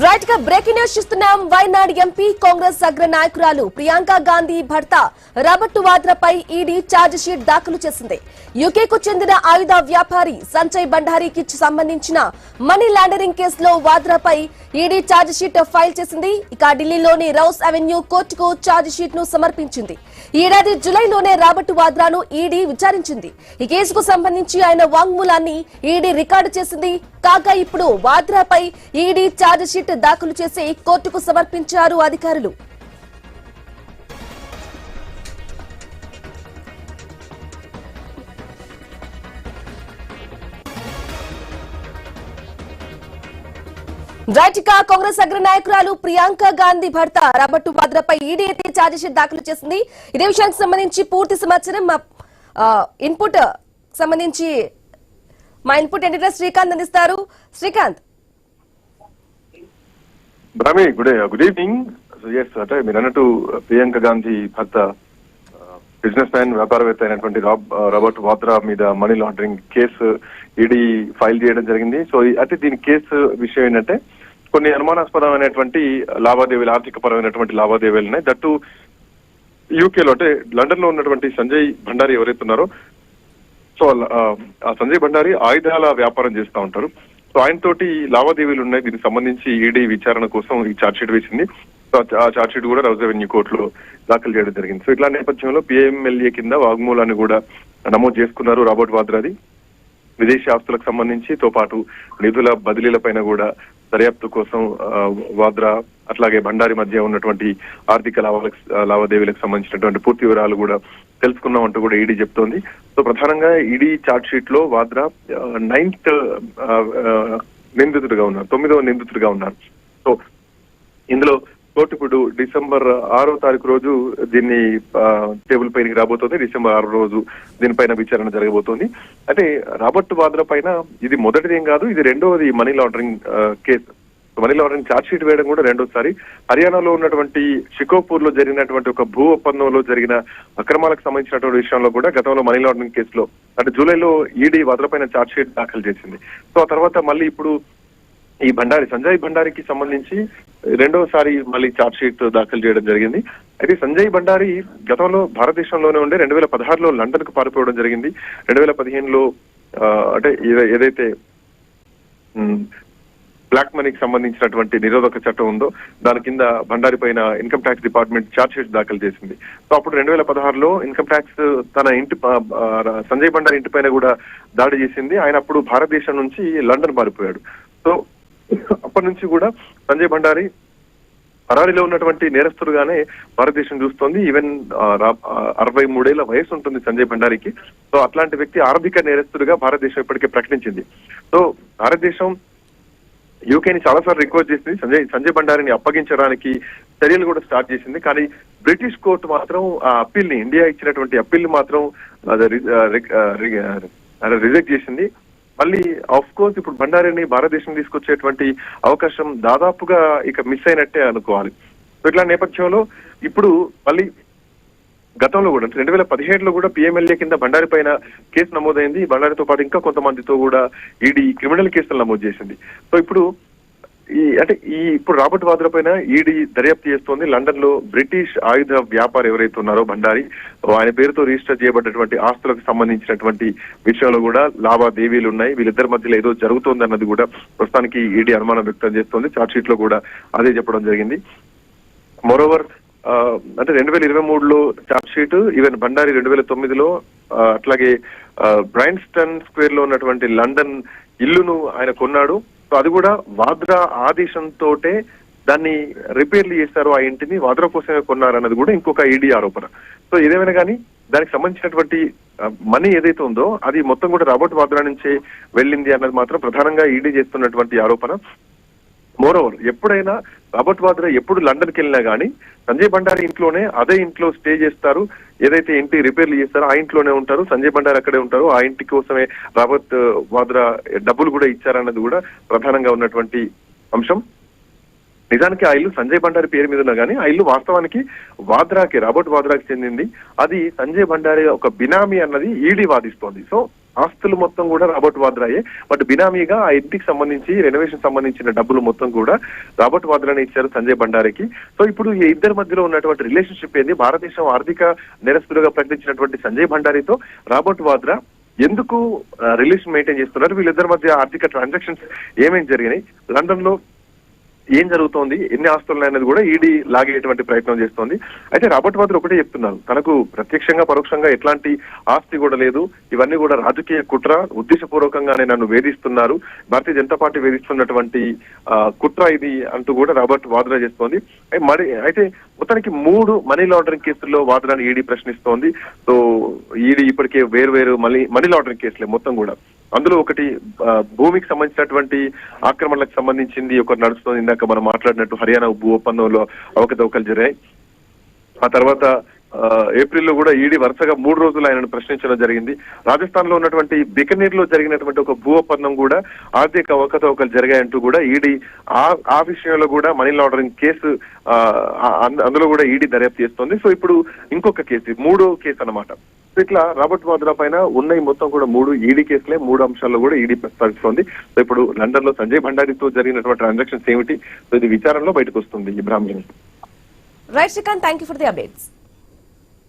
Right గా breaking news చూస్తున్నాం. Wayanad MP Congress అగ్ర నాయకురాలు ప్రియాంక గాంధీ భర్త రాబర్ట్ వాద్రాపై ఈడీ ఛార్జ్ షీట్ దాఖలు చేసింది. యూకేకు చెందిన ఆయుధ వ్యాపారి సంజయ్ బండారీకి సంబంధించిన మనీ లాండరింగ్ కేసులో వాద్రాపై ఈడీ ఛార్జ్ షీట్ ఫైల్ చేసింది. ఇక ఢిల్లీలోని రౌస్ అవెన్యూ కోర్టుకు ఛార్జ్ షీట్ ను సమర్పించింది. ఈ ఏడాది జులైలోనే రాబర్ట్ వాద్రాను ఈడీ విచారించింది. ఈ కేసుకు సంబంధించి ఆయన వాంగ్మూలాన్ని ఈడీ రికార్డు చేసింది. కాగా ఇప్పుడు వాద్రాపై ఈడీ ఛార్జ్ షీట్ దాఖలు చేసి కోర్టుకు సమర్పించారు అధికారులు. రైట్ గా కాంగ్రెస్ అగ్ర నాయకురాలు ప్రియాంక గాంధీ భర్త రాబర్ట్ వాద్రాపై ఈడీ అయితే ఛార్జ్ షీట్ దాఖలు చేసింది. ఇదే విషయానికి సంబంధించి పూర్తి సమాచారం మా ఇన్పుట్ సంబంధించి మా ఇన్పుట్ ఎడిటర్ శ్రీకాంత్ అందిస్తారు. శ్రీకాంత్. Good evening. అంటే మీరు అన్నట్టు ప్రియాంక గాంధీ భర్త బిజినెస్ మ్యాన్ వ్యాపారవేత్త అయినటువంటి రాబర్ట్ వాద్రా మీద money laundering case ED file చేయడం జరిగింది. సో అయితే దీని కేసు విషయం ఏంటంటే కొన్ని అనుమానాస్పదమైనటువంటి లావాదేవీలు, ఆర్థిక పరమైనటువంటి లావాదేవీలు ఉన్నాయి. దట్టు యూకేలో అంటే లండన్ లో ఉన్నటువంటి సంజయ్ భండారీ ఎవరైతే ఉన్నారో, సో ఆ సంజయ్ భండారీ ఆయుధాల వ్యాపారం చేస్తూ ఉంటారు. సో ఆయన తోటి లావాదేవీలు ఉన్నాయి. దీనికి సంబంధించి ఈడీ విచారణ కోసం ఈ ఛార్జ్ షీట్ వేసింది. సో ఆ ఛార్జ్ షీట్ కూడా రౌస్ అవెన్యూ కోర్టులో దాఖలు చేయడం జరిగింది. సో ఇట్లా నేపథ్యంలో పిఎంఎల్ఏ కింద వాగ్మూలాన్ని కూడా నమోదు చేసుకున్నారు రాబర్ట్ వాద్రాది. విదేశీ ఆస్తులకు సంబంధించి తో పాటు నిధుల బదిలీల పైన కూడా దర్యాప్తు కోసం వాద్రా అట్లాగే భండారీ మధ్య ఉన్నటువంటి ఆర్థిక లావాదేవీలకు సంబంధించినటువంటి పూర్తి వివరాలు కూడా తెలుసుకున్నామంటూ కూడా ఈడీ చెప్తోంది. సో ప్రధానంగా ఈడీ ఛార్జ్ షీట్ లో వాద్రా 9th నిందితుడిగా ఉన్నారు, 9వ నిందితుడిగా ఉన్నారు. సో ఇందులో కోర్టు ఇప్పుడు డిసెంబర్ 6వ తారీఖు రోజు దీన్ని టేబుల్ పైనకి రాబోతోంది. డిసెంబర్ 6వ రోజు దీనిపైన విచారణ జరగబోతోంది. అయితే రాబర్ట్ వాద్రా పైన ఇది మొదటిది ఏం కాదు, ఇది రెండవది money laundering case. Money laundering charge sheet వేయడం కూడా రెండోసారి. హర్యానాలో ఉన్నటువంటి షికోపూర్ లో జరిగినటువంటి ఒక భూ ఒప్పందంలో జరిగిన అక్రమాలకు సంబంధించినటువంటి విషయంలో కూడా గతంలో మనీ లాండరింగ్ కేసులో అంటే జూలైలో ఈడీ వాద్రా పైన ఛార్జ్ షీట్ దాఖలు చేసింది. సో ఆ తర్వాత మళ్ళీ ఇప్పుడు ఈ భండారీ సంజయ్ భండారీకి సంబంధించి రెండవసారి మళ్ళీ ఛార్జ్ షీట్ దాఖలు చేయడం జరిగింది. అయితే సంజయ్ భండారీ గతంలో భారతదేశంలోనే ఉండే 2016లో లండన్ కు పారిపోవడం జరిగింది. 2015లో అంటే ఏదైతే బ్లాక్ మనీకి సంబంధించినటువంటి నిరోధక చట్టం ఉందో దాని కింద భండారీ పైన income tax department charge sheet దాఖలు చేసింది. సో అప్పుడు 2016లో ఇన్కమ్ ట్యాక్స్ తన ఇంటి సంజయ్ భండారీ ఇంటి పైన కూడా దాడి చేసింది. ఆయన అప్పుడు భారతదేశం నుంచి లండన్ పారిపోయాడు. సో అప్పటి నుంచి కూడా సంజయ్ భండారీ పరారీలో ఉన్నటువంటి నేరస్తుడుగానే భారతదేశం చూస్తోంది. ఈవెన్ 63 ఏళ్ల వయసు ఉంటుంది సంజయ్ భండారీకి. సో అట్లాంటి వ్యక్తి ఆర్థిక నేరస్తుడిగా భారతదేశం ఇప్పటికే ప్రకటించింది. సో భారతదేశం యూకేని చాలాసార్లు రిక్వెస్ట్ చేసింది సంజయ్ భండారీని అప్పగించడానికి చర్యలు కూడా స్టార్ట్ చేసింది. కానీ బ్రిటిష్ కోర్టు మాత్రం ఆ అప్పీల్ ని, ఇండియా ఇచ్చినటువంటి అప్పీల్ ని మాత్రం రిజెక్ట్ చేసింది. మళ్ళీ ఆఫ్ కోర్స్ ఇప్పుడు భండారీని భారతదేశం తీసుకొచ్చేటువంటి అవకాశం దాదాపుగా ఇక మిస్ అయినట్టే అనుకోవాలి. సో ఇట్లా నేపథ్యంలో ఇప్పుడు మళ్ళీ గతంలో కూడా 2017లో కూడా పిఎంఎల్ఏ కింద భండారీ పైన కేసు నమోదైంది. భండారీతో పాటు ఇంకా కొంతమందితో కూడా ఈడీ క్రిమినల్ కేసులు నమోదు చేసింది. సో ఇప్పుడు ఇప్పుడు రాబర్ట్ వాద్రా పైన ఈడీ దర్యాప్తు చేస్తోంది. లండన్ లో బ్రిటిష్ ఆయుధ వ్యాపారి ఎవరైతే ఉన్నారో భండారీ, ఆయన పేరుతో రిజిస్టర్ చేయబడ్డటువంటి ఆస్తులకు సంబంధించినటువంటి విషయంలో కూడా లావాదేవీలు ఉన్నాయి. వీళ్ళిద్దరి మధ్యలో ఏదో జరుగుతోంది అన్నది కూడా ప్రస్తుతానికి ఈడీ అనుమానం వ్యక్తం చేస్తోంది. ఛార్జ్ షీట్ లో కూడా అదే చెప్పడం జరిగింది. మోరోవర్ అంటే 2023లో ఛార్జ్ షీట్, ఈవెన్ భండారీ 2009లో అట్లాగే బ్రైన్స్టన్ స్క్వేర్ లో ఉన్నటువంటి లండన్ ఇల్లును ఆయన కొన్నాడు. సో అది కూడా వాద్రా ఆదేశంతోటే దాన్ని రిపేర్లు చేశారు. ఆ ఇంటిని వాద్రా కోసమే కొన్నారన్నది కూడా ఇంకొక ఈడీ ఆరోపణ. సో ఏదేమైనా కానీ దానికి సంబంధించినటువంటి మనీ ఏదైతే ఉందో అది మొత్తం కూడా రాబర్ట్ వాద్రా నుంచే వెళ్ళింది అన్నది మాత్రం ప్రధానంగా ఈడీ చేస్తున్నటువంటి ఆరోపణ. మోరోవర్ ఎప్పుడైనా రాబర్ట్ వాద్రా ఎప్పుడు లండన్కి వెళ్ళినా కానీ సంజయ్ భండారీ ఇంట్లోనే, అదే ఇంట్లో స్టే చేస్తారు. ఏదైతే ఇంటి రిపేర్లు చేస్తారో ఆ ఇంట్లోనే ఉంటారు. సంజయ్ భండారీ అక్కడే ఉంటారు. ఆ ఇంటి కోసమే రాబర్ట్ వాద్రా డబ్బులు కూడా ఇచ్చారన్నది కూడా ప్రధానంగా ఉన్నటువంటి అంశం. నిజానికి ఆ ఇల్లు సంజయ్ భండారీ పేరు మీద ఉన్నా కానీ ఆ ఇల్లు వాస్తవానికి రాబర్ట్ వాద్రాకి చెందింది. అది సంజయ్ భండారీ ఒక బినామీ అన్నది ఈడీ వాదిస్తోంది. సో ఆస్తులు మొత్తం కూడా రాబర్ట్ వాద్రాయే. బట్ బినామీగా ఆ ఇంటికి సంబంధించి రెనోవేషన్ సంబంధించిన డబ్బులు మొత్తం కూడా రాబర్ట్ వాద్రానే ఇచ్చారు సంజయ్ భండారికి. సో ఇప్పుడు ఈ ఇద్దరి మధ్యలో ఉన్నటువంటి రిలేషన్షిప్ ఏంది, భారతదేశం ఆర్థిక నేరస్తులుగా ప్రకటించినటువంటి సంజయ్ భండారితో రాబర్ట్ వాద్రా ఎందుకు రిలేషన్ మెయింటైన్ చేస్తున్నారు, వీళ్ళిద్దరి మధ్య ఆర్థిక ట్రాన్సాక్షన్స్ ఏమేమి జరిగినాయి, లండన్ లో ఏం జరుగుతోంది, ఎన్ని ఆస్తులు అనేది కూడా ఈడీ లాగేటువంటి ప్రయత్నం చేస్తోంది. అయితే రాబర్ట్ వాద్రా ఒకటే చెప్తున్నారు, తనకు ప్రత్యక్షంగా పరోక్షంగా ఎట్లాంటి ఆస్తి కూడా లేదు, ఇవన్నీ కూడా రాజకీయ కుట్ర, ఉద్దేశపూర్వకంగానే నన్ను వేధిస్తున్నారు, భారతీయ జనతా పార్టీ వేధిస్తున్నటువంటి కుట్ర ఇది అంటూ కూడా రాబర్ట్ వాద్రా చేస్తోంది. అయితే మొత్తానికి 3 మనీ లాండరింగ్ కేసుల్లో వాద్రాని ఈడీ ప్రశ్నిస్తోంది. సో ఈడీ ఇప్పటికే వేరు మనీ లాండరింగ్ కేసులే మొత్తం కూడా. అందులో ఒకటి భూమికి సంబంధించినటువంటి ఆక్రమణలకు సంబంధించింది ఒకటి నడుస్తుంది. ఇందాక మనం మాట్లాడినట్టు హర్యానా భూ ఒప్పందంలో అవకతవకలు జరిగాయి. ఆ తర్వాత ఏప్రిల్లో కూడా ఈడీ వరుసగా 3 రోజులు ఆయనను ప్రశ్నించడం జరిగింది. రాజస్థాన్ లో ఉన్నటువంటి బికనీర్ లో జరిగినటువంటి ఒక భూ ఒప్పందం కూడా ఆర్థిక అవకతవకలు జరిగాయంటూ కూడా ఈడీ ఆ విషయంలో కూడా మనీ లాండరింగ్ కేసు అందులో కూడా ఈడీ దర్యాప్తు చేస్తోంది. సో ఇప్పుడు ఇంకొక కేసు, 3వ కేసు అన్నమాట. ఇట్లా రాబర్ట్ వాద్రా పైన ఉన్నాయి మొత్తం కూడా 3 ఈడీ కేసులే, 3 అంశాల్లో కూడా ఈడీ ప్రస్తావిస్తోంది. సో ఇప్పుడు లండన్ లో సంజయ్ భండారితో జరిగినటువంటి ట్రాన్సాక్షన్స్ ఏమిటి, సో ఇది విచారణలో బయటకు వస్తుంది. Ibrahim. Right Srikanth, thank you for the updates.